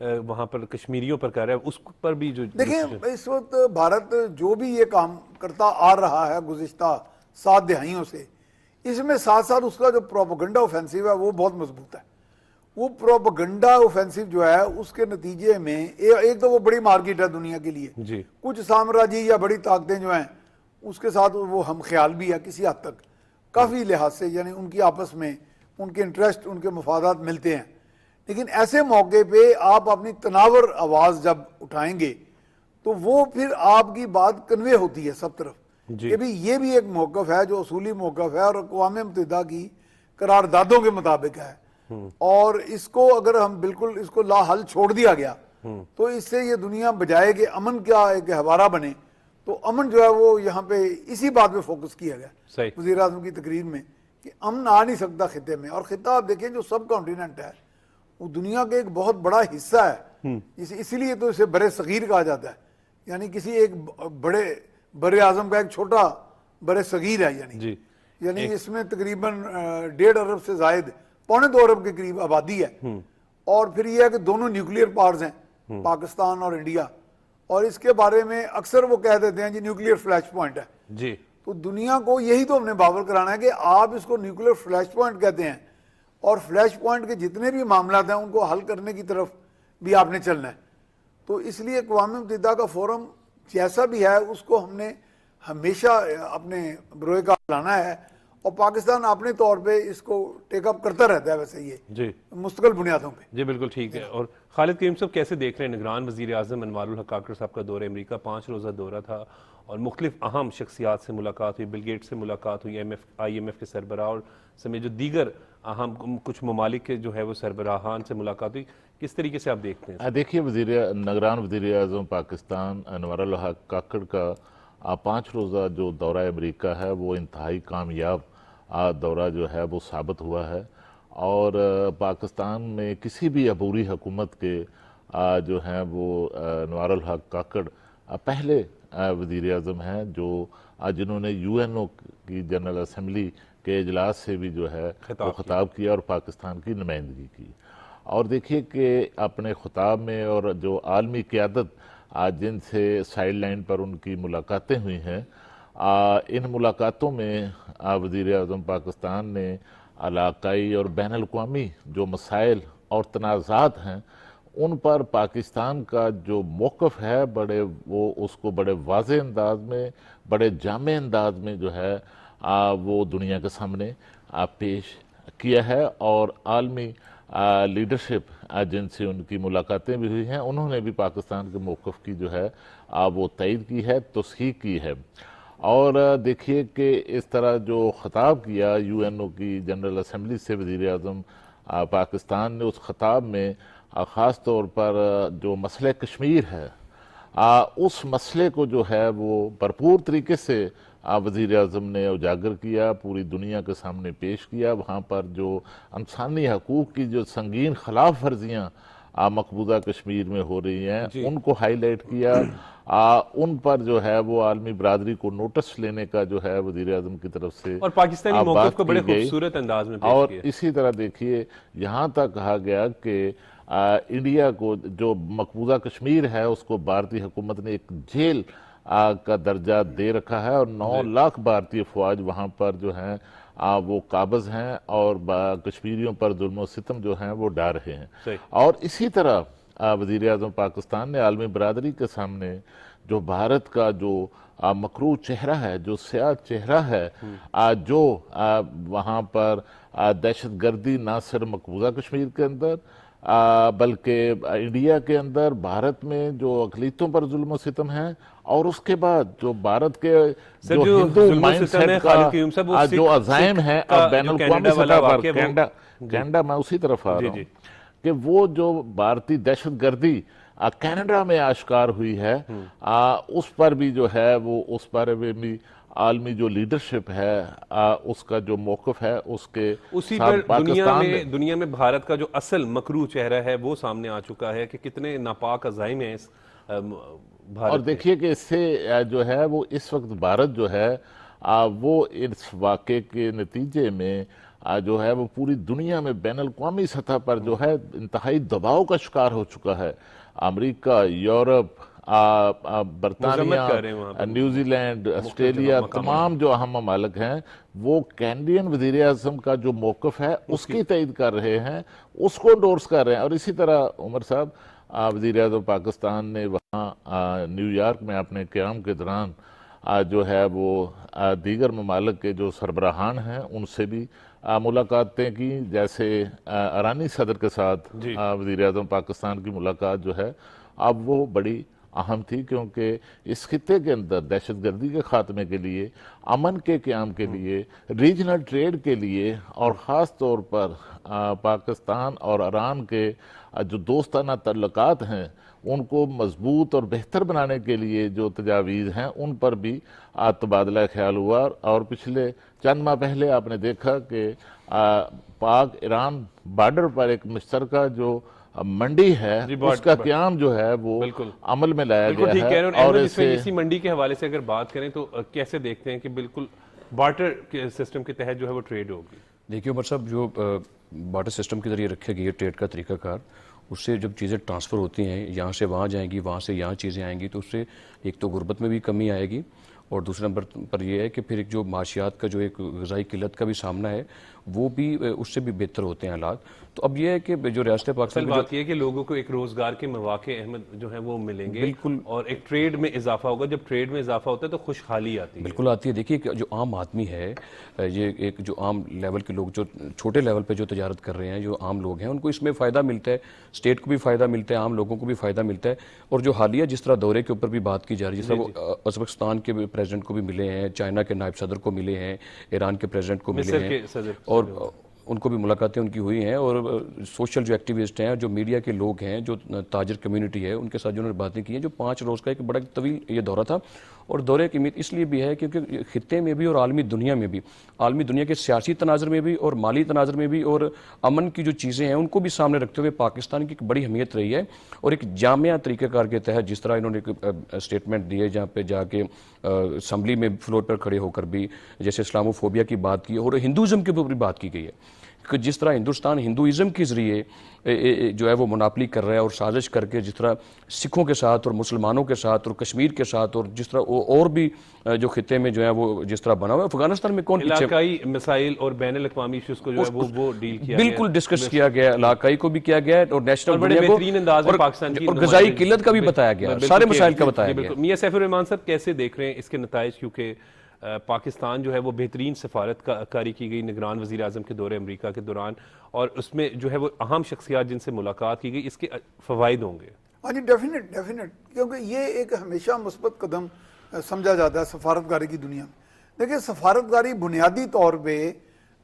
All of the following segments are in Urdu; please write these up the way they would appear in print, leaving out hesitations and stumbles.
وہاں پر کشمیریوں پر کر رہا ہے، اس پر بھی جو دیکھیں اس وقت بھارت جو بھی یہ کام کرتا آ رہا ہے گزشتہ 7 دہائیوں سے، اس میں ساتھ ساتھ اس کا جو پروپیگنڈا اوفینسیو ہے وہ بہت مضبوط ہے. وہ پروپیگنڈا اوفینسیو جو ہے اس کے نتیجے میں ایک تو وہ بڑی مارکیٹ ہے دنیا کے لیے، جی کچھ سامراجی یا بڑی طاقتیں جو ہیں اس کے ساتھ وہ ہم خیال بھی ہے کسی حد تک کافی لحاظ سے، یعنی ان کی آپس میں ان کے انٹرسٹ ان کے مفادات ملتے ہیں. لیکن ایسے موقع پہ آپ اپنی تناور آواز جب اٹھائیں گے تو وہ پھر آپ کی بات کنوے ہوتی ہے سب طرف. جی یہ بھی ایک موقف ہے جو اصولی موقف ہے اور اقوام متحدہ کی قراردادوں کے مطابق ہے، اور اس کو اگر ہم بالکل اس کو لا حل چھوڑ دیا گیا تو اس سے یہ دنیا بجائے کہ امن کا ایک گہوارہ بنے تو امن جو ہے وہ یہاں پہ اسی بات پہ فوکس کیا گیا صحیح. وزیر اعظم کی تقریر میں کہ امن آ نہیں سکتا خطے میں. اور خطہ آپ دیکھیں جو سب کانٹیننٹ ہے وہ دنیا کا ایک بہت بڑا حصہ ہے، اسی لیے تو اسے بر صغیر کہا جاتا ہے. یعنی کسی ایک بڑے بر اعظم کا ایک چھوٹا بر صغیر ہے، جی یعنی اس میں تقریباً 1.5 ارب سے زائد 1.25 ارب کے قریب آبادی ہے. اور پھر یہ ہے کہ دونوں نیوکلیر پاورز ہیں پاکستان اور انڈیا، اور اس کے بارے میں اکثر وہ کہہ دیتے ہیں جی نیوکلیر فلیش پوائنٹ ہے. جی تو دنیا کو یہی تو ہم نے باور کرانا ہے کہ آپ اس کو نیوکلیر فلیش پوائنٹ کہتے ہیں، اور فلیش پوائنٹ کے جتنے بھی معاملات ہیں ان کو حل کرنے کی طرف بھی آپ نے چلنا ہے. تو اس لیے اقوام متحدہ کا فورم جیسا بھی ہے اس کو ہم نے ہمیشہ اپنے بروئے کا لانا ہے، اور پاکستان اپنے طور پہ اس کو ٹیک اپ کرتا رہتا ہے ویسے یہ جی مستقل بنیادوں پہ. جی بالکل ٹھیک ہے. اور خالد کریم صاحب کیسے دیکھ رہے ہیں نگران وزیر اعظم انوار الحق کاکڑ صاحب کا دورہ امریکہ 5 روزہ دورہ تھا اور مختلف اہم شخصیات سے ملاقات ہوئی، بل گیٹ سے ملاقات ہوئی، آئی ایم ایف کے سربراہ اور سمیت جو دیگر اہم کچھ ممالک کے جو ہے وہ سربراہان سے ملاقات ہوئی. کس طریقے سے آپ دیکھتے ہیں؟ دیکھیے نگران وزیر اعظم پاکستان انوار الحق کاکڑ کا 5 روزہ جو دورہ امریکہ ہے وہ انتہائی کامیاب دورہ جو ہے وہ ثابت ہوا ہے، اور پاکستان میں کسی بھی عبوری حکومت کے جو ہیں وہ انوار الحق کاکڑ پہلے وزیر اعظم ہیں جنہوں نے یو این او کی جنرل اسمبلی کے اجلاس سے بھی جو ہے وہ خطاب کیا اور پاکستان کی نمائندگی کی. اور دیکھیے کہ اپنے خطاب میں اور جو عالمی قیادت جن سے سائیڈ لائن پر ان کی ملاقاتیں ہوئی ہیں، ان ملاقاتوں میں وزیر اعظم پاکستان نے علاقائی اور بین الاقوامی جو مسائل اور تنازعات ہیں ان پر پاکستان کا جو موقف ہے وہ اس کو بڑے واضح انداز میں، بڑے جامع انداز میں جو ہے وہ دنیا کے سامنے پیش کیا ہے. اور عالمی لیڈرشپ جن سے ان کی ملاقاتیں بھی ہوئی ہیں انہوں نے بھی پاکستان کے موقف کی جو ہے وہ تائید کی ہے، تصحیح کی ہے. اور دیکھیے کہ اس طرح جو خطاب کیا یو این او کی جنرل اسمبلی سے وزیر اعظم پاکستان نے، اس خطاب میں خاص طور پر جو مسئلہ کشمیر ہے اس مسئلے کو جو ہے وہ بھرپور طریقے سے وزیر اعظم نے اجاگر کیا، پوری دنیا کے سامنے پیش کیا. وہاں پر جو انسانی حقوق کی جو سنگین خلاف ورزیاں مقبوضہ کشمیر میں ہو رہی ہیں ان کو ہائی لائٹ کیا. ان پر جو ہے وہ عالمی برادری کو نوٹس لینے کا جو ہے وزیر اعظم کی طرف سے اور پاکستانی موقف کو بڑے خوبصورت انداز میں پیش اور کیا. اسی طرح دیکھیے یہاں تک کہا گیا کہ انڈیا کو جو مقبوضہ کشمیر ہے اس کو بھارتی حکومت نے ایک جیل کا درجہ دے رکھا ہے، اور 9 لاکھ بھارتی افواج وہاں پر جو ہیں وہ قابض ہیں اور کشمیریوں پر ظلم و ستم جو ہیں وہ ڈال رہے ہیں. اور اسی طرح وزیر اعظم پاکستان نے عالمی برادری کے سامنے جو بھارت کا جو مکروہ چہرہ ہے، جو سیاہ چہرہ ہے، جو وہاں پر دہشت گردی نہ صرف مقبوضہ کشمیر کے اندر بلکہ انڈیا کے اندر بھارت میں جو اقلیتوں پر ظلم و ستم ہیں، اور اس کے بعد جو بھارت کے جو ہندو مائنڈ سیٹ کا جو عزائم ہیں بین الاقوامی سطح پر کینیڈا میں اسی طرف آ رہا ہوں کہ وہ جو بھارتی دہشت گردی کینیڈا میں آشکار ہوئی ہے اس پر بھی جو ہے وہ اس پر بھی عالمی جو لیڈرشپ ہے اس کا جو موقف ہے اس کے اسی پر دنیا میں بھارت کا جو اصل مکروہ چہرہ ہے وہ سامنے آ چکا ہے کہ کتنے ناپاک عزائم ہیں اس بھارت. اور دیکھیے کہ اس سے جو ہے وہ اس وقت بھارت جو ہے وہ اس واقعے کے نتیجے میں جو ہے وہ پوری دنیا میں بین الاقوامی سطح پر جو ہے انتہائی دباؤ کا شکار ہو چکا ہے. امریکہ، یورپ، برطانیہ، نیوزی لینڈ، آسٹریلیا، تمام جو اہم ممالک ہیں وہ کینیڈین وزیر اعظم کا جو موقف ہے اس کی تائید کر رہے ہیں، اس کو انڈورس کر رہے ہیں. اور اسی طرح عمر صاحب، وزیر اعظم پاکستان نے وہاں نیو یارک میں اپنے قیام کے دوران جو ہے وہ دیگر ممالک کے جو سربراہان ہیں ان سے بھی ملاقاتیں کی. جیسے ایرانی صدر کے ساتھ وزیر اعظم پاکستان کی ملاقات جو ہے اب وہ بڑی اہم تھی، کیونکہ اس خطے کے اندر دہشت گردی کے خاتمے کے لیے، امن کے قیام کے لیے، ریجنل ٹریڈ کے لیے، اور خاص طور پر پاکستان اور ایران کے جو دوستانہ تعلقات ہیں ان کو مضبوط اور بہتر بنانے کے لیے جو تجاویز ہیں ان پر بھی تبادلہ خیال ہوا. اور پچھلے چند ماہ پہلے آپ نے دیکھا کہ پاک ایران بارڈر پر ایک مشترکہ جو منڈی ہے اس کا قیام جو ہے وہ عمل میں لایا گیا ہے. اور اسی منڈی کے حوالے سے اگر بات کریں تو کیسے دیکھتے ہیں کہ بالکل بارٹر سسٹم کے تحت جو ہے وہ ٹریڈ ہوگی؟ دیکھیے عمر صاحب، جو بارٹر سسٹم کے ذریعے رکھے گئے ٹریڈ کا طریقہ کار، اس سے جب چیزیں ٹرانسفر ہوتی ہیں، یہاں سے وہاں جائیں گی، وہاں سے یہاں چیزیں آئیں گی، تو اس سے ایک تو غربت میں بھی کمی آئے گی، اور دوسرے نمبر پر یہ ہے کہ پھر ایک جو معاشیات کا جو ایک غذائی قلت کا بھی سامنا ہے وہ بھی اس سے بھی بہتر ہوتے ہیں حالات. تو اب یہ ہے کہ جو ریاست پاکستان بات یہ ہے کہ لوگوں کو ایک روزگار کے مواقع احمد جو ہیں وہ ملیں گے بالکل، اور ایک ٹریڈ میں اضافہ ہوگا. جب ٹریڈ میں اضافہ ہوتا ہے تو خوشحالی آتی ہے. بالکل آتی ہے. دیکھیے کہ جو عام آدمی ہے، یہ ایک جو عام لیول کے لوگ جو چھوٹے لیول پہ جو تجارت کر رہے ہیں، جو عام لوگ ہیں، ان کو اس میں فائدہ ملتا ہے، اسٹیٹ کو بھی فائدہ ملتا ہے، عام لوگوں کو بھی فائدہ ملتا ہے. اور جو حالیہ جس طرح دورے کے اوپر بھی بات کی جا رہی ہے، جس طرح وہ ازبکستان کے پریزیڈنٹ کو بھی ملے ہیں، چائنا کے نائب صدر کو ملے ہیں، ایران کے پریزیڈنٹ کو ملے ہیں، اور ان کو بھی ملاقاتیں ان کی ہوئی ہیں. اور سوشل جو ایکٹیوسٹ ہیں، جو میڈیا کے لوگ ہیں، جو تاجر کمیونٹی ہے، ان کے ساتھ جو انہوں نے باتیں کی ہیں. جو 5 روز کا ایک بڑا طویل یہ دورہ تھا، اور دورے کی اہمیت اس لیے بھی ہے کیونکہ خطے میں بھی اور عالمی دنیا میں بھی، عالمی دنیا کے سیاسی تناظر میں بھی اور مالی تناظر میں بھی، اور امن کی جو چیزیں ہیں ان کو بھی سامنے رکھتے ہوئے پاکستان کی ایک بڑی اہمیت رہی ہے. اور ایک جامع طریقہ کار کے تحت جس طرح انہوں نے ایک اسٹیٹمنٹ دیے جہاں پہ جا کے اسمبلی میں فلور پر کھڑے ہو کر بھی جیسے اسلامو فوبیا کی بات کی، اور ہندوازم کے اوپر بھی بات کی گئی ہے کہ جس طرح ہندوستان ہندوازم کے ذریعے جو ہے وہ مناپلی کر رہا ہے اور سازش کر کے جس طرح سکھوں کے ساتھ اور مسلمانوں کے ساتھ اور کشمیر کے ساتھ اور جس طرح اور بھی جو خطے میں جو ہے وہ جس طرح بنا ہوا ہے. افغانستان میں کون پیچھے، علاقائی مسائل اور بین الاقوامی ایشوز کو جو ہے وہ ڈیل کیا گیا، بالکل ڈسکس کیا گیا، علاقائی کو بھی کیا گیا اور نیشنل بڑے بہترین انداز میں پاکستان کی اور غذائی قلت کا بھی بتایا گیا، سارے مسائل کا بتایا گیا. میاں سیف الرحمان صاحب کیسے دیکھ رہے ہیں اس کے نتائج؟ کیونکہ پاکستان جو ہے وہ بہترین سفارت کاری کی گئی نگران وزیر اعظم کے دورے امریکہ کے دوران، اور اس میں جو ہے وہ اہم شخصیات جن سے ملاقات کی گئی، اس کے فوائد ہوں گے. ہاں جی، ڈیفینیٹ کیونکہ یہ ایک ہمیشہ مثبت قدم سمجھا جاتا ہے سفارتکاری کی دنیا میں. دیکھیں، سفارتکاری بنیادی طور پہ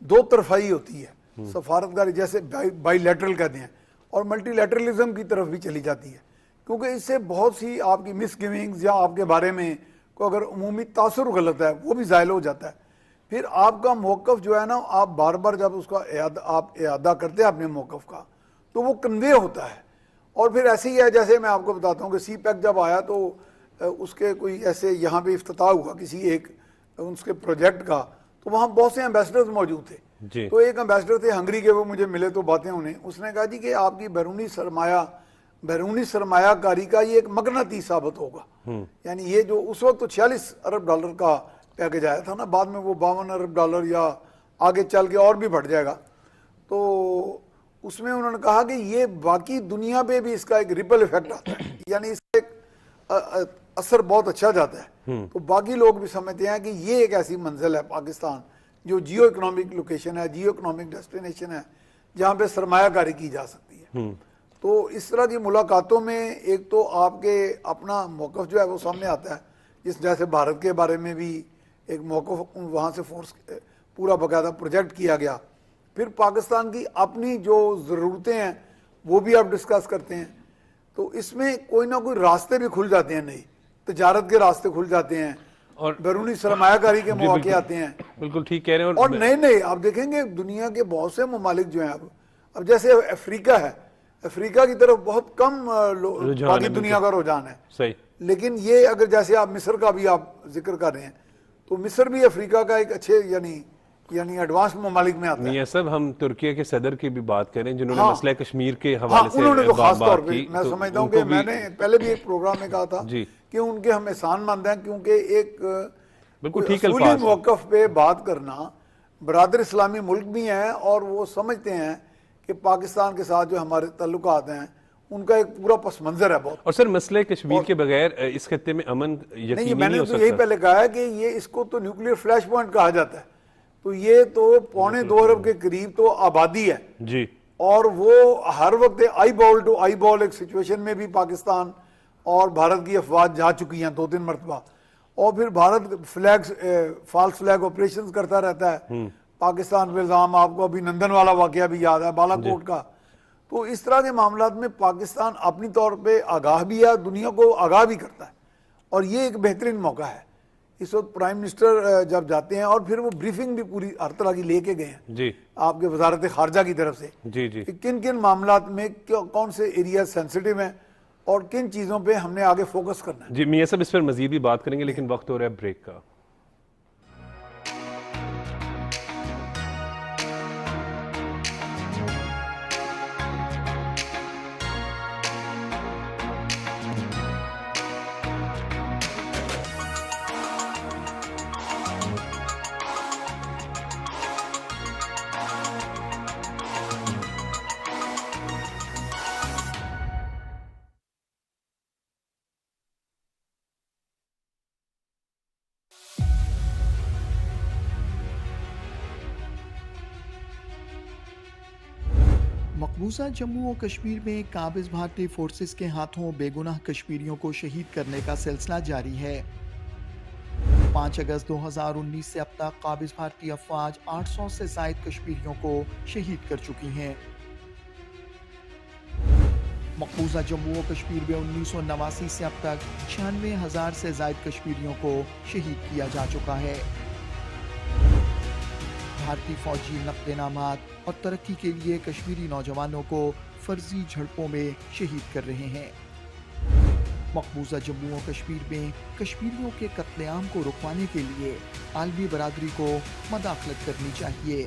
2 طرفائی ہوتی ہے. سفارتکاری جیسے بائی لیٹرل کہتے ہیں، اور ملٹی لیٹرلزم کی طرف بھی چلی جاتی ہے، کیونکہ اس سے بہت سی آپ کی مس گیونگز یا آپ کے بارے میں کو اگر عمومی تاثر غلط ہے وہ بھی زائل ہو جاتا ہے. پھر آپ کا موقف جو ہے نا، آپ بار بار جب اس کا اعادہ کرتے ہیں اپنے موقف کا تو وہ کنوے ہوتا ہے. اور پھر ایسے ہی ہے جیسے میں آپ کو بتاتا ہوں کہ سی پیک جب آیا تو اس کے کوئی ایسے یہاں پہ افتتاح ہوا کسی ایک اس کے پروجیکٹ کا، تو وہاں بہت سے ایمبیسڈرز موجود تھے. تو ایک ایمبیسڈر تھے ہنگری کے، وہ مجھے ملے تو باتیں انہیں، اس نے کہا جی کہ آپ کی بیرونی سرمایہ کاری کا یہ ایک مغناطیس ثابت ہوگا. یعنی یہ جو اس وقت تو $46 ارب کا پیکج آیا تھا نا، بعد میں وہ $52 ارب یا آگے چل کے اور بھی بڑھ جائے گا. تو اس میں انہوں نے کہا کہ یہ باقی دنیا پہ بھی اس کا ایک ریپل ایفیکٹ آتا ہے، یعنی اس کا ایک اثر بہت اچھا جاتا ہے. تو باقی لوگ بھی سمجھتے ہیں کہ یہ ایک ایسی منزل ہے پاکستان جو جیو اکنامک لوکیشن ہے، جیو اکنامک ڈیسٹینیشن ہے، جہاں پہ سرمایہ کاری کی جا سکتی ہے. تو اس طرح کی ملاقاتوں میں ایک تو آپ کے اپنا موقف جو ہے وہ سامنے آتا ہے، جیسے بھارت کے بارے میں بھی ایک موقف وہاں سے فورس پورا باقاعدہ پروجیکٹ کیا گیا. پھر پاکستان کی اپنی جو ضرورتیں ہیں وہ بھی آپ ڈسکس کرتے ہیں. تو اس میں کوئی نہ کوئی راستے بھی کھل جاتے ہیں، نئی تجارت کے راستے کھل جاتے ہیں اور بیرونی سرمایہ کاری کے مواقع آتے ہیں. بالکل ٹھیک کہہ رہے ہیں. اور نئے آپ دیکھیں گے دنیا کے بہت سے ممالک جو ہیں اب جیسے افریقہ ہے، افریقہ کی طرف بہت کم باقی دنیا کا رجحان ہے. صحیح. لیکن یہ اگر جیسے آپ مصر کا بھی آپ ذکر کر رہے ہیں، تو مصر بھی افریقہ کا ایک اچھے یعنی یعنی ایڈوانس ممالک میں آتا ہے. میاں صاحب ہم ترکیہ کے صدر کی بھی بات کریں جنہوں نے ہاں. مسئلہ کشمیر کے ہاں حوالے سے انہوں نے تو خاص طور بات پہ کی، میں تو سمجھتا ہوں ان کہ کو میں بھی نے پہلے بھی ایک پروگرام میں کہا تھا جی کہ ان کے ہم احسان مند ہیں، کیونکہ ایک بالکل ٹھیک اصولی الفاظ موقف پہ بات کرنا. برادر اسلامی ملک بھی ہیں اور وہ سمجھتے ہیں کہ پاکستان کے ساتھ جو ہمارے تعلقات ہیں ان کا ایک پورا پس منظر ہے بہت. اور سر مسئلہ کشمیر کے بغیر اس خطے میں امن نہیں یقینی میں نہیں نے ہو تو یہی سکتا. پہلے کہا ہے کہ یہ اس کو تو نیوکلیئر فلیش پوائنٹ کہا جاتا ہے. تو یہ تو 2.25 ارب کے قریب تو آبادی ہے، جی اور وہ ہر وقت آئی بال ٹو آئی بال ایک سچویشن میں بھی پاکستان اور بھارت کی افواج جا چکی ہیں 2-3 مرتبہ. اور پھر بھارت فالس فلیگ آپریشنز کرتا رہتا ہے. پاکستان پہ الزام، آپ کو ابھی نندن والا واقعہ بھی یاد ہے بالا کوٹ کا. تو اس طرح کے معاملات میں پاکستان اپنی طور پہ آگاہ بھی ہے، دنیا کو آگاہ بھی کرتا ہے، اور یہ ایک بہترین موقع ہے. اس وقت پرائم منسٹر جب جاتے ہیں اور پھر وہ بریفنگ بھی پوری ہر طرح کی لے کے گئے ہیں جی آپ کے وزارت خارجہ کی طرف سے جی جی کہ کن کن معاملات میں کون سے ایریاز سینسٹیو ہیں اور کن چیزوں پہ ہم نے آگے فوکس کرنا ہے. جی میاں صاحب اس پر مزید بھی بات کریں گے، لیکن وقت ہو رہا ہے بریک کا. مقبوضہ جموں و کشمیر میں قابض بھارتی فورسز کے ہاتھوں بے گناہ کشمیریوں کو شہید کرنے کا سلسلہ جاری ہے. 5 اگست 2019 سے اب تک قابض بھارتی افواج 800 سے زائد کشمیریوں کو شہید کر چکی ہیں. مقبوضہ جموں و کشمیر میں 1989 سے اب تک 96,000 سے زائد کشمیریوں کو شہید کیا جا چکا ہے. بھارتی فوجی نقل انعامات اور ترقی کے لیے کشمیری نوجوانوں کو فرضی جھڑپوں میں شہید کر رہے ہیں. مقبوضہ جموں و کشمیر میں کشمیریوں کے قتل عام کو رکوانے کے لیے عالمی برادری کو مداخلت کرنی چاہیے.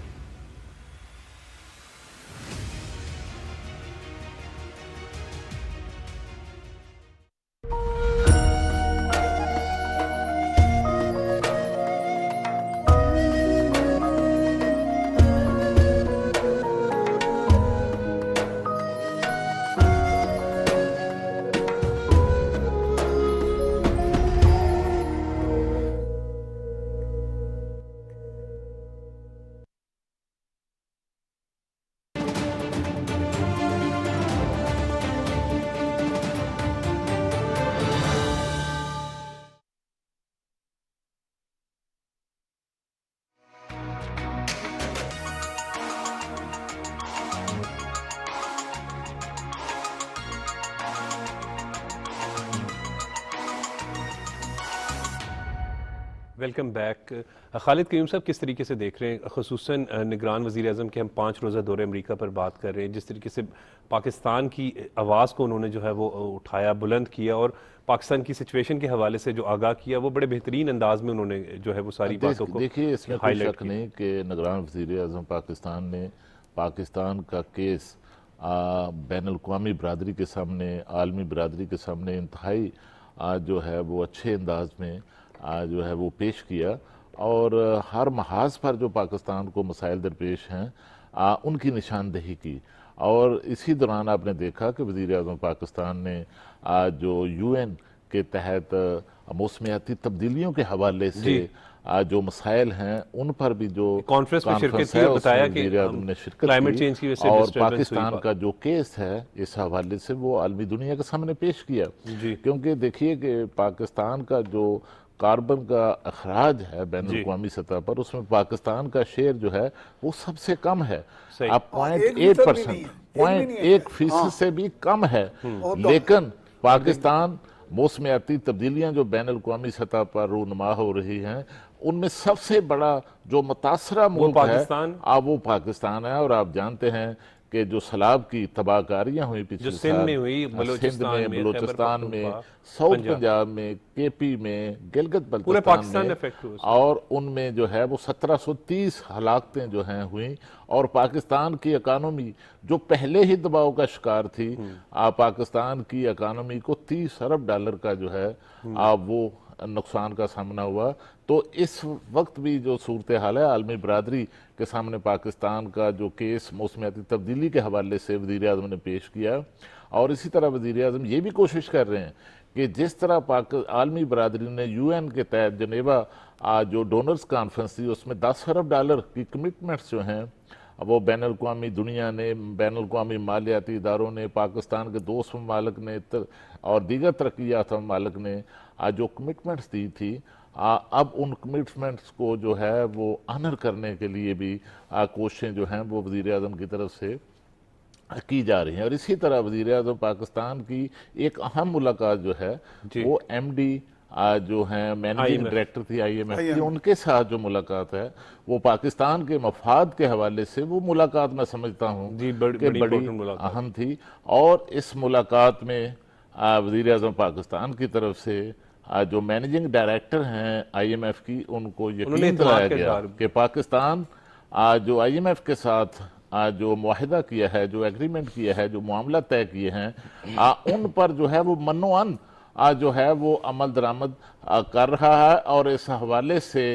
Welcome back. خالد قیوم صاحب کس طریقے سے دیکھ رہے ہیں خصوصاً نگران وزیر اعظم کے ہم 5 روزہ دورہ امریکہ پر بات کر رہے ہیں، جس طریقے سے پاکستان کی آواز کو انہوں نے جو ہے وہ اٹھایا، بلند کیا، اور پاکستان کی سچویشن کے حوالے سے جو آگاہ کیا وہ بڑے بہترین انداز میں انہوں نے جو ہے وہ ساری باتوں کو دیکھیے اس میں کوئی شک نہیں کہ نگران وزیر اعظم پاکستان نے پاکستان کا کیس بین الاقوامی برادری کے سامنے، عالمی برادری کے سامنے انتہائی جو ہے وہ اچھے انداز میں جو ہے وہ پیش کیا، اور ہر محاذ پر جو پاکستان کو مسائل درپیش ہیں ان کی نشاندہی کی. اور اسی دوران آپ نے دیکھا کہ وزیر اعظم پاکستان نے جو یو این کے تحت موسمیاتی تبدیلیوں کے حوالے سے جو مسائل ہیں ان پر بھی جو کانفرنس میں شرکت کی ہے اور اس بتایا میں کہ وزیر اعظم نے شرکت کلائمیٹ کی، چینج کی وجہ سے اور disturbance ہوئی پاکستان کا جو کیس ہے اس حوالے سے وہ عالمی دنیا کے سامنے پیش کیا. کیونکہ دیکھیے کہ پاکستان کا جو کاربن کا اخراج ہے بین الاقوامی سطح پر، اس میں پاکستان کا شیئر جو ہے وہ سب سے کم ہے. اب 0.8% سے بھی کم ہے. لیکن پاکستان موسمیاتی تبدیلیاں جو بین الاقوامی سطح پر رونما ہو رہی ہیں ان میں سب سے بڑا جو متاثرہ ملک ہے پاکستان؟ وہ پاکستان ہے، اور آپ جانتے ہیں کہ جو سیلاب کی تباہ کاریاں ہوئی پچھلے جو سندھ سال، میں ہوئی، سندھ بلوچستان میں، میں، بلوچستان خیبر میں، پختونخوا، ساؤتھ پنجاب میں، کے پی میں، گلگت پورے بلتستان پاکستان میں، افیکٹ ہوئے، اور ان میں جو ہے وہ 1730 ہلاکتیں جو ہیں ہوئیں، اور پاکستان کی اکانومی جو پہلے ہی دباؤ کا شکار تھی، پاکستان کی اکانومی کو $30 ارب کا جو ہے وہ نقصان کا سامنا ہوا۔ تو اس وقت بھی جو صورتحال ہے، عالمی برادری کے سامنے پاکستان کا جو کیس موسمیاتی تبدیلی کے حوالے سے وزیر اعظم نے پیش کیا، اور اسی طرح وزیر اعظم یہ بھی کوشش کر رہے ہیں کہ جس طرح عالمی برادری نے UN کے تحت جنیوا جو ڈونرز کانفرنس تھی، اس میں $10 ارب کی کمٹمنٹس جو ہیں وہ بین الاقوامی دنیا نے، بین الاقوامی مالیاتی اداروں نے، پاکستان کے دوست ممالک نے اور دیگر ترقی یافتہ ممالک نے جو کمٹمنٹس دی تھی، اب ان کمٹمنٹس کو جو ہے وہ آنر کرنے کے لیے بھی کوششیں جو ہیں وہ وزیر اعظم کی طرف سے کی جا رہی ہیں۔ اور اسی طرح وزیر اعظم پاکستان کی ایک اہم ملاقات جو ہے وہ MD جو ہیں مینیجنگ ڈائریکٹر تھی IMF کی، ان کے ساتھ جو ملاقات ہے وہ پاکستان کے مفاد کے حوالے سے وہ ملاقات میں سمجھتا ہوں کہ بڑی اہم تھی۔ اور اس ملاقات میں وزیر اعظم پاکستان کی طرف سے جو مینیجنگ ڈائریکٹر ہیں IMF کی، ان کو یقین دلایا گیا کہ پاکستان جو IMF کے ساتھ جو معاہدہ کیا ہے، جو ایگریمنٹ کیا ہے، جو معاملہ طے کیے ہیں، ان پر جو ہے وہ منوعاً جو ہے وہ عمل درآمد کر رہا ہے، اور اس حوالے سے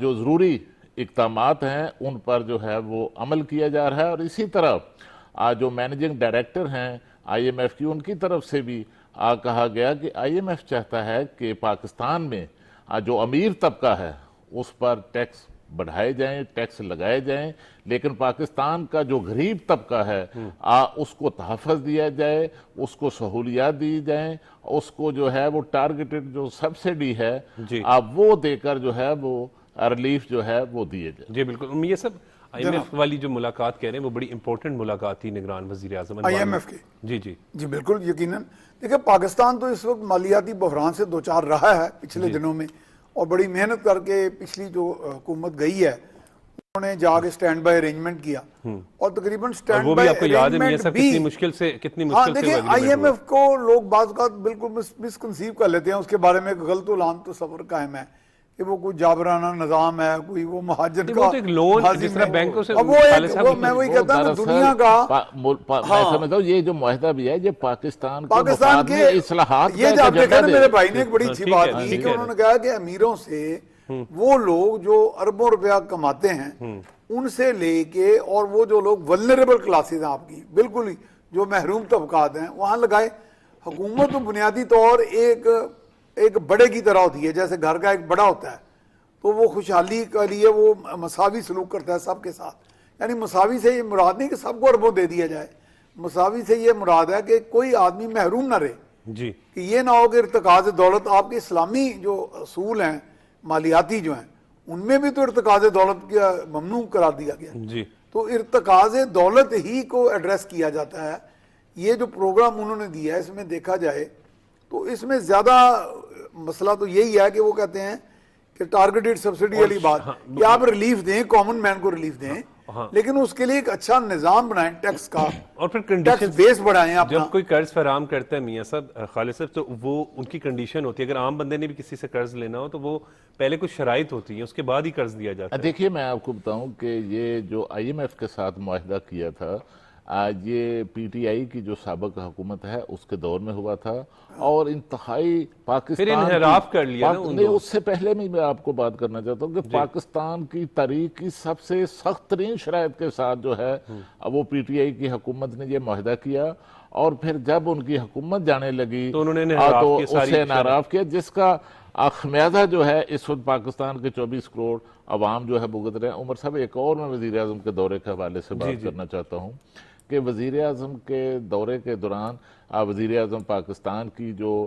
جو ضروری اقدامات ہیں ان پر جو ہے وہ عمل کیا جا رہا ہے۔ اور اسی طرح جو مینیجنگ ڈائریکٹر ہیں IMF کی، ان کی طرف سے بھی کہا گیا کہ IMF چاہتا ہے کہ پاکستان میں جو امیر طبقہ ہے اس پر ٹیکس بڑھائے جائیں، ٹیکس لگائے جائیں، لیکن پاکستان کا جو غریب طبقہ ہے اس کو تحفظ دیا جائے، اس کو سہولیات دی جائیں، اس کو جو ہے وہ ٹارگیٹڈ جو سبسڈی ہے وہ دے کر جو ہے وہ ریلیف جو ہے وہ دیے جائے۔ جی بالکل، یہ سب IMF والی جو ملاقات کہہ رہے ہیں وہ بڑی امپورٹنٹ ملاقات تھی نگران وزیر اعظم IMF کی۔ جی بالکل یقیناً۔ دیکھیں پاکستان تو اس وقت مالیاتی بحران سے دوچار رہا ہے پچھلے دنوں میں، اور بڑی محنت کر کے پچھلی جو حکومت گئی ہے انہوں نے جا کے سٹینڈ بائی ارینجمنٹ کیا، اور تقریباً سٹینڈ بائی ارینجمنٹ بھی کتنی مشکل سے دیکھیں IMF کو لوگ بعض اوقات بالکل مسکنسیو کر لیتے ہیں، اس کے بارے میں ایک غلط اعلان تصور قائم ہے کہ وہ کوئی جابرانہ نظام ہے، کوئی وہ مہاجر کا جس طرح بینکوں سے میں وہی کہتا ہوں دنیا کا میں سمجھتا ہوں یہ جو معاہدہ بھی ہے یہ پاکستان کے اصلاحات یہ جب دیکھا نا میرے بھائی نے ایک بڑی اچھی بات کی کہ انہوں نے کہا کہ امیروں سے وہ لوگ جو اربوں روپیہ کماتے ہیں ان سے لے کے، اور وہ جو لوگ ولنریبل کلاسز ہیں آپ کی بالکل ہی جو محروم طبقات ہیں وہاں لگائے۔ حکومت تو بنیادی طور ایک بڑے کی طرح ہوتی ہے، جیسے گھر کا ایک بڑا ہوتا ہے، تو وہ خوشحالی کے لیے وہ مساوی سلوک کرتا ہے سب کے ساتھ۔ یعنی مساوی سے یہ مراد نہیں کہ سب کو اربوں دے دیا جائے، مساوی سے یہ مراد ہے کہ کوئی آدمی محروم نہ رہے، کہ یہ نہ ہو کہ ارتکاز دولت، آپ کے اسلامی جو اصول ہیں مالیاتی جو ہیں ان میں بھی تو ارتکاز دولت کا ممنوع قرار دیا گیا، تو ارتکاز دولت ہی کو ایڈریس کیا جاتا ہے۔ یہ جو پروگرام انہوں نے دیا ہے اس میں دیکھا جائے تو اس میں زیادہ مسئلہ تو یہی ہے کہ وہ کہتے ہیں کہ ٹارگیٹڈ سبسڈی والی بات کہ آپ ریلیف دیں، کامن مین کو ریلیف دیں، لیکن اس کے لیے ایک اچھا نظام بنائیں ٹیکس کا، اور پھر ٹیکس بیس بڑھائیں اپنا۔ جب کوئی قرض فراہم کرتا ہے میاں صاحب، خالد صاحب، تو وہ ان کی کنڈیشن ہوتی ہے، اگر عام بندے نے بھی کسی سے قرض لینا ہو تو وہ پہلے کچھ شرائط ہوتی ہیں، اس کے بعد ہی قرض دیا جاتا ہے۔ دیکھیے میں آپ کو بتاؤں کہ یہ جو IMF کے ساتھ معاہدہ کیا تھا یہ PTI کی جو سابق حکومت ہے اس کے دور میں ہوا تھا، اور انتہائی پاکستان پھر انحراف کر لیا نا نہیں، اس سے پہلے میں آپ کو بات کرنا چاہتا ہوں کہ پاکستان کی تاریخ کی سب سے سخت ترین شرائط کے ساتھ جو ہے وہ PTI کی حکومت نے یہ معاہدہ کیا، اور پھر جب ان کی حکومت جانے لگی تو انہوں نے اسے انحراف کیا، جس کا خمیازہ جو ہے اس وقت پاکستان کے 24 کروڑ عوام جو ہے بھگت رہے ہیں۔ عمر صاحب ایک اور میں وزیر اعظم کے دورے کے حوالے سے بات کرنا چاہتا ہوں کہ وزیر اعظم کے دورے کے دوران وزیر اعظم پاکستان کی جو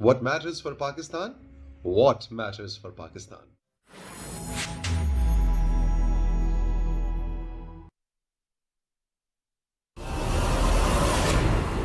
What matters for Pakistan? What matters for Pakistan?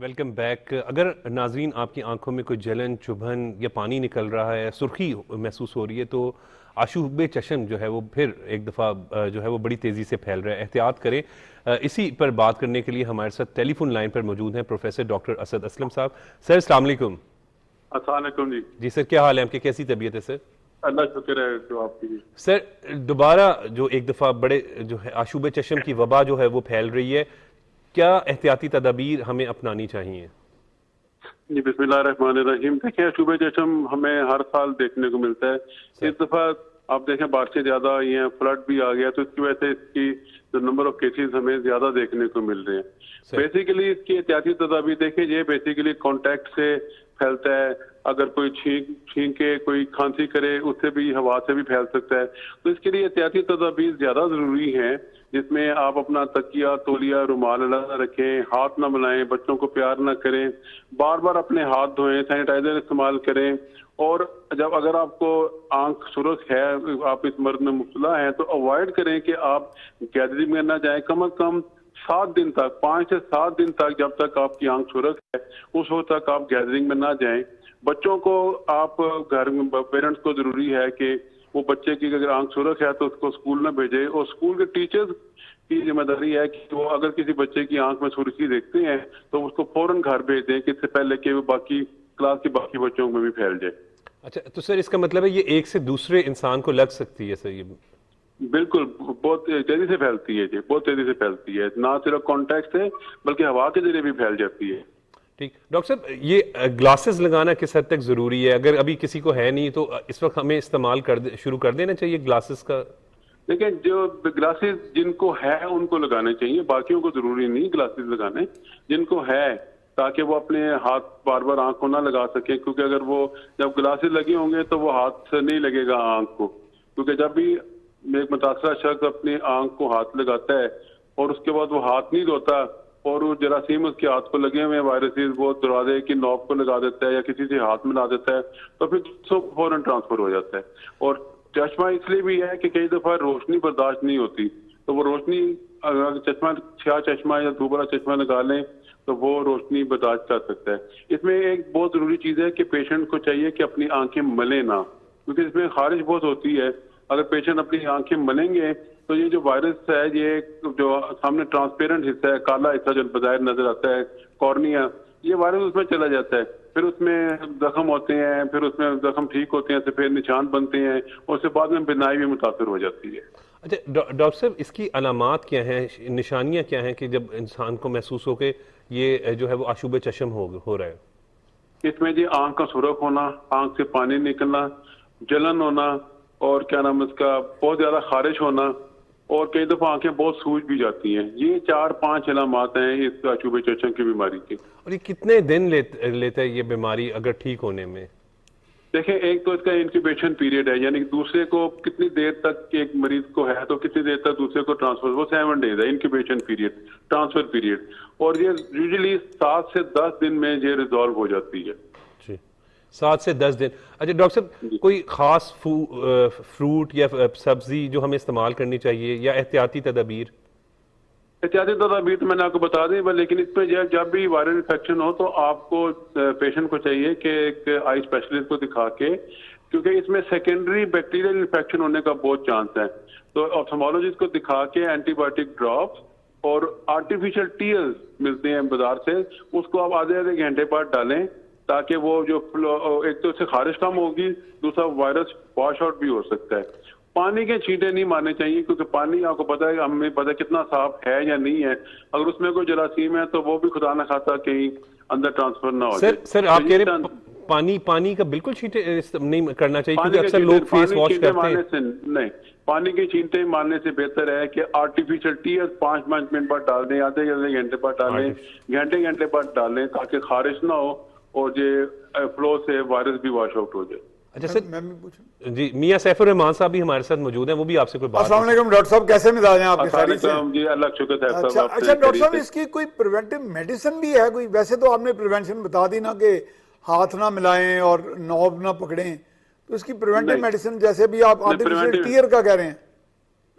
Welcome back. اگر ناظرین آپ کی آنکھوں میں کوئی جلن، چبھن یا پانی نکل رہا ہے، سرخی محسوس ہو رہی ہے، تو آشوب چشم جو ہے وہ پھر ایک دفعہ جو ہے وہ بڑی تیزی سے پھیل رہا ہے. احتیاط کریں. اسی پر بات کرنے کے لیے ہمارے ساتھ ٹیلی فون لائن پر موجود ہیں پروفیسر ڈاکٹر اسد اسلم صاحب. سر السلام علیکم. السلام علیکم. جی سر، کیا حال ہے آپ کے؟ کیسی طبیعت ہے سر؟ اللہ شکر ہے جو آپ کی. سر دوبارہ جو ایک دفعہ بڑے جو ہے آشوب چشم کی وبا جو ہے وہ پھیل رہی ہے، کیا احتیاطی تدابیر ہمیں اپنانی چاہیے؟ جی بسم اللہ الرحمن الرحیم. دیکھیں آشوب چشم ہمیں ہر سال دیکھنے کو ملتا ہے. اس دفعہ آپ دیکھیں بارشیں زیادہ آئی ہیں، فلڈ بھی آ گیا، تو اس کی وجہ سے اس کی جو نمبر آف کیسز ہمیں زیادہ دیکھنے کو مل رہے ہیں. بیسیکلی اس کی احتیاطی تدابیر دیکھیں، یہ بیسیکلی کانٹیکٹ سے پھیلتا ہے. اگر کوئی چھینکے، کوئی کھانسی کرے، اس سے بھی، ہوا سے بھی پھیل سکتا ہے. تو اس کے لیے احتیاطی تدابیر زیادہ ضروری ہیں، جس میں آپ اپنا تکیہ، تولیہ، رومال علیحدہ رکھیں، ہاتھ نہ ملائیں، بچوں کو پیار نہ کریں، بار بار اپنے ہاتھ دھوئیں، سینیٹائزر استعمال کریں. اور جب اگر آپ کو آنکھ سرخ ہے، آپ اس مرض میں مبتلا ہیں، تو اوائڈ کریں کہ آپ گیدرنگ میں نہ جائیں. کم از کم 7 دن تک، 5 سے 7 دن تک، جب تک آپ کی آنکھ سرخ ہے اس وقت تک آپ گیدرنگ میں نہ جائیں. بچوں کو آپ گھر میں، پیرنٹس کو ضروری ہے کہ وہ بچے کی اگر آنکھ سرخ ہے تو اس کو اسکول نہ بھیجے. اور اسکول کے ٹیچرز کی ذمہ داری ہے کہ وہ اگر کسی بچے کی آنکھ میں سرخی دیکھتے ہیں تو اس کو فوراً گھر بھیج دیں، کہ اس سے پہلے کہ وہ باقی کلاس کے باقی بچوں میں بھی پھیل جائے. اچھا، تو سر اس کا مطلب ہے یہ ایک سے دوسرے انسان کو لگ سکتی ہے سر؟ یہ بالکل بہت تیزی سے پھیلتی ہے جی، بہت تیزی سے پھیلتی ہے. نہ صرف کانٹیکٹ سے بلکہ ہوا کے ذریعے بھی پھیل جاتی ہے. ٹھیک. ڈاکٹر صاحب، یہ گلاسز لگانا کس حد تک ضروری ہے؟ اگر ابھی کسی کو ہے نہیں تو اس وقت ہمیں استعمال شروع کر دینا چاہیے گلاسز کا؟ لیکن جو گلاسز جن کو ہے ان کو لگانے چاہیے، باقیوں کو ضروری نہیں گلاسز لگانے. جن کو ہے، تاکہ وہ اپنے ہاتھ بار بار آنکھ کو نہ لگا سکیں، کیونکہ اگر وہ جب گلاسز لگے ہوں گے تو وہ ہاتھ سے نہیں لگے گا آنکھ کو. کیونکہ جب بھی ایک متاثرہ شخص اپنی آنکھ کو ہاتھ لگاتا ہے اور اس کے بعد وہ ہاتھ نہیں دھوتا اور وہ جراثیم اس کے ہاتھ کو لگے ہوئے وائرسز وہ دروازے کی نوب کو لگا دیتا ہے یا کسی سے ہاتھ ملا دیتا ہے، تو پھر فوراً ٹرانسفر ہو جاتا ہے. اور چشمہ اس لیے بھی ہے کہ کئی دفعہ روشنی برداشت نہیں ہوتی، تو وہ روشنی، اگر چشمہ، سیاہ چشمہ یا دوبارہ چشمہ لگا لیں تو وہ روشنی برداشت کر سکتا ہے. اس میں ایک بہت ضروری چیز ہے کہ پیشنٹ کو چاہیے کہ اپنی آنکھیں ملیں نہ، کیونکہ اس میں خارش بہت ہوتی ہے. اگر پیشنٹ اپنی آنکھیں ملیں گے تو یہ جو وائرس ہے، یہ جو سامنے ٹرانسپیرنٹ حصہ ہے، کالا حصہ جو بظاہر نظر آتا ہے، کارنیا، یہ وائرس اس میں چلا جاتا ہے. پھر اس میں زخم ہوتے ہیں، پھر اس میں زخم ٹھیک ہوتے ہیں، سفید نشان بنتے ہیں، اور اس کے بعد میں بینائی بھی متاثر ہو جاتی ہے. اچھا ڈاکٹر صاحب، اس کی علامات کیا ہیں، نشانیاں کیا ہیں کہ جب انسان کو محسوس ہو کہ یہ جو ہے وہ آشوب چشم ہو رہا ہے؟ اس میں جی آنکھ کا سرخ ہونا، آنکھ سے پانی نکلنا، جلن ہونا، اور کیا نام اس کا، بہت زیادہ خارش ہونا، اور کئی دفعہ آنکھیں بہت سوج بھی جاتی ہیں. یہ 4-5 علامات ہیں اس آشوب چشم کی بیماری کی. اور یہ کتنے دن لیتا ہے یہ بیماری اگر ٹھیک ہونے میں؟ دیکھیں، ایک تو اس کا انکیوبیشن پیریڈ ہے، یعنی دوسرے کو کتنی دیر تک ایک مریض کو ہے تو کتنی دیر تک دوسرے کو ٹرانسفر، وہ 7 days ہے انکیوبیشن پیریڈ، ٹرانسفر پیریڈ. اور یہ یوزلی 7 سے 10 دن میں یہ ریزالو ہو جاتی ہے. 7 سے 10 دن. اچھا ڈاکٹر صاحب، کوئی خاص فروٹ یا سبزی جو ہمیں استعمال کرنی چاہیے یا احتیاطی تدابیر؟ احتیاطی تدابیر تو میں نے آپ کو بتا دی، لیکن اس میں جب بھی وائرل انفیکشن ہو تو آپ کو، پیشنٹ کو چاہیے کہ ایک آئی اسپیشلسٹ کو دکھا کے، کیونکہ اس میں سیکنڈری بیکٹیریل انفیکشن ہونے کا بہت چانس ہے، تو آپتھالمولوجسٹ کو دکھا کے اینٹی بایوٹک ڈراپس اور آرٹیفیشل ٹیئرز ملتے ہیں بازار سے، اس کو آپ آدھے گھنٹے بعد ڈالیں، تاکہ وہ جو ایک تو اس سے خارش کم ہوگی، دوسرا وائرس واش آؤٹ بھی ہو سکتا ہے. پانی کے چھینٹے نہیں مارنے چاہیے، کیونکہ پانی آپ کو پتا ہے، ہمیں پتا ہے کتنا صاف ہے یا نہیں ہے. اگر اس میں کوئی جراثیم ہے تو وہ بھی خدا نہ خواستہ کہیں اندر ٹرانسفر نہ ہو جائے. سر آپ کہہ رہے ہیں پانی کا بالکل چھینٹے نہیں کرنا چاہیے، کیونکہ اکثر لوگ فیس واش کرتے ہیں. نہیں، پانی کے چھینٹے مارنے سے بہتر ہے کہ آرٹیفیشل ٹیئر 5 منٹ بعد ڈال دیں، آدھے گھنٹے بعد ڈالیں، گھنٹے بعد ڈالیں، تاکہ خارش نہ ہو اور یہ فلو سے وائرس بھی واش آؤٹ ہو جائے. اچھا سر، میں بھی پوچھوں جی، میاں سیف الرحمان صاحب بھی ہمارے ساتھ موجود ہیں، وہ بھی آپ سے کوئی بات. السلام علیکم ڈاکٹر صاحب، کیسے مزاج ہیں آپ کے؟ خیریت سے جی، اللہ کا شکر ہے. اچھا ڈاکٹر صاحب، اس کی کوئی پریونٹیو میڈیسن بھی ہے کوئی؟ ویسے تو آپ نے پریونشن بتا دی نا کہ ہاتھ نہ ملائیں اور نوب نہ پکڑیں، تو اس کی پریونٹیو میڈیسن جیسے بھی آپ آرٹیفیشل ٹیئر کا کہہ رہے ہیں؟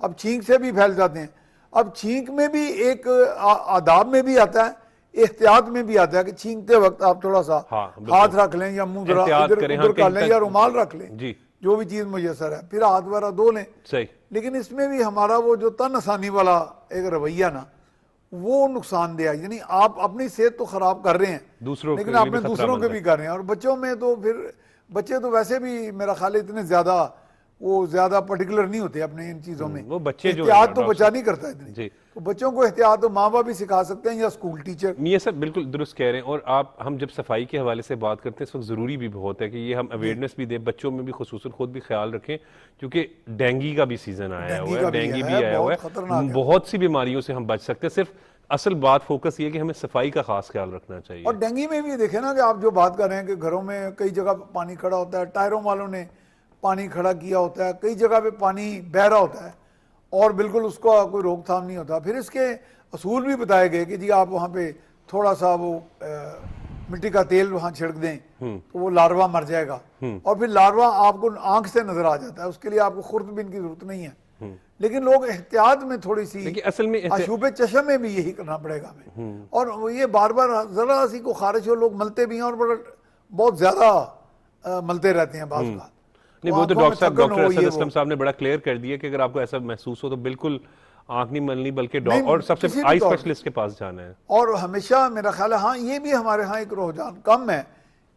اب چھینک سے بھی پھیل جاتے ہیں. اب چھینک میں بھی ایک آداب میں بھی آتا ہے, احتیاط میں بھی آتا ہے کہ چھینکتے وقت آپ تھوڑا سا ہاتھ رکھ لیں یا منہ ذرا ادھر کر لیں یا رومال رکھ لیں, جو بھی چیز میسر ہے, پھر ہاتھ وغیرہ دھو لیں. لیکن اس میں بھی ہمارا وہ جو تن آسانی والا ایک رویہ نا, وہ نقصان دہ ہے. یعنی آپ اپنی صحت تو خراب کر رہے ہیں لیکن آپ نے دوسروں کے بھی کر رہے ہیں. اور بچوں میں تو پھر بچے تو ویسے بھی میرا خیال ہے اتنے زیادہ پرٹیکولر نہیں ہوتے اپنے ان چیزوں میں. وہ بچے جو احتیاط تو بچہ نہیں کرتا اتنی, تو بچوں کو احتیاط تو ماں باپ بھی سکھا سکتے ہیں یا اسکول ٹیچر. میاں صاحب بالکل درست کہہ رہے ہیں. اور ہم جب صفائی کے حوالے سے بات کرتے ہیں اس وقت ضروری بھی بہت ہے کہ یہ ہم اویئرنیس بھی دیں, بچوں میں بھی خصوصاً خود بھی خیال رکھیں, کیونکہ ڈینگی کا بھی سیزن آیا ہوا ہے, ڈینگی بھی آیا ہوا ہے, بہت سی بیماریوں سے ہم بچ سکتے ہیں. صرف اصل بات فوکس یہ ہے کہ ہمیں صفائی کا خاص خیال رکھنا چاہیے. اور ڈینگی میں بھی دیکھیں نا کہ آپ جو بات کر رہے ہیں کہ گھروں میں کئی جگہ پانی کھڑا ہوتا ہے, ٹائروں والوں نے پانی کھڑا کیا ہوتا ہے, کئی جگہ پہ پانی بہ رہا ہوتا ہے اور بالکل اس کا کوئی روک تھام نہیں ہوتا. پھر اس کے اصول بھی بتائے گئے کہ جی آپ وہاں پہ تھوڑا سا وہ مٹی کا تیل وہاں چھڑک دیں تو وہ لاروا مر جائے گا, اور پھر لاروا آپ کو آنکھ سے نظر آ جاتا ہے, اس کے لیے آپ کو خوردبین کی ضرورت نہیں ہے. لیکن لوگ احتیاط میں تھوڑی سی اصل میں آشوب چشم میں بھی یہی کرنا پڑے گا ہمیں. اور یہ بار بار ذرا سی کو خارش ہو لوگ ملتے بھی ہیں اور بہت زیادہ ملتے رہتے ہیں بعض اوقات. نہیں, وہ تو ڈاکٹر اسد اسلم صاحب نے بڑا کلیئر کر دیا کہ اگر آپ کو ایسا محسوس ہو تو بالکل آنکھ نہیں ملنی بلکہ اور سب سے آئی اسپیشلسٹ کے پاس جانا ہے. اور ہمیشہ میرا خیال ہے, ہاں یہ بھی ہمارے ہاں ایک رجحان کم ہے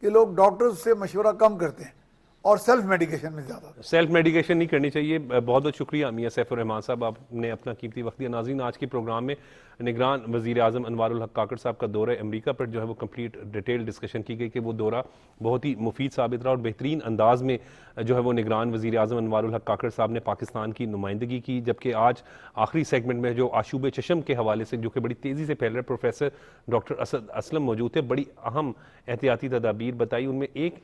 کہ لوگ ڈاکٹرز سے مشورہ کم کرتے ہیں اور سیلف میڈیکیشن میں زیادہ. سیلف میڈیکیشن نہیں کرنی چاہیے. بہت بہت شکریہ میاں سیف الرحمان صاحب, آپ نے اپنا قیمتی وقت دیا. ناظرین, آج کے پروگرام میں نگران وزیر اعظم انوار الحق کاکڑ صاحب کا دورہ امریکہ پر جو ہے وہ کمپلیٹ ڈیٹیل ڈسکشن کی گئی کہ وہ دورہ بہت ہی مفید ثابت رہا اور بہترین انداز میں جو ہے وہ نگران وزیر اعظم انوار الحق کاکڑ صاحب نے پاکستان کی نمائندگی کی. جبکہ آج آخری سیگمنٹ میں جو آشوب چشم کے حوالے سے جو کہ بڑی تیزی سے پھیل رہا ہے, پروفیسر ڈاکٹر اسد اسلم موجود تھے, بڑی اہم احتیاطی تدابیر بتائی. ان میں ایک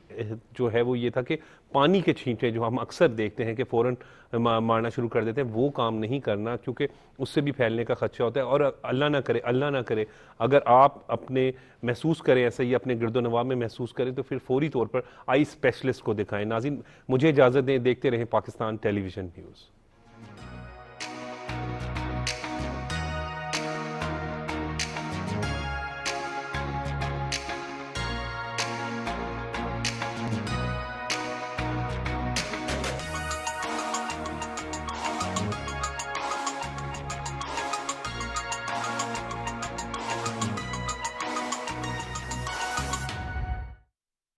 جو ہے وہ یہ تھا کہ پانی کے چھینٹے جو ہم اکثر دیکھتے ہیں کہ فوراً مارنا شروع کر دیتے ہیں, وہ کام نہیں کرنا کیونکہ اس سے بھی پھیلنے کا خدشہ ہوتا ہے. اور اللہ نہ کرے اگر آپ اپنے محسوس کریں ایسا ہی اپنے گرد و نواح میں محسوس کریں تو پھر فوری طور پر آئی اسپیشلسٹ کو دکھائیں. ناظرین, مجھے اجازت دیں, دیکھتے رہیں پاکستان ٹیلی ویژن نیوز.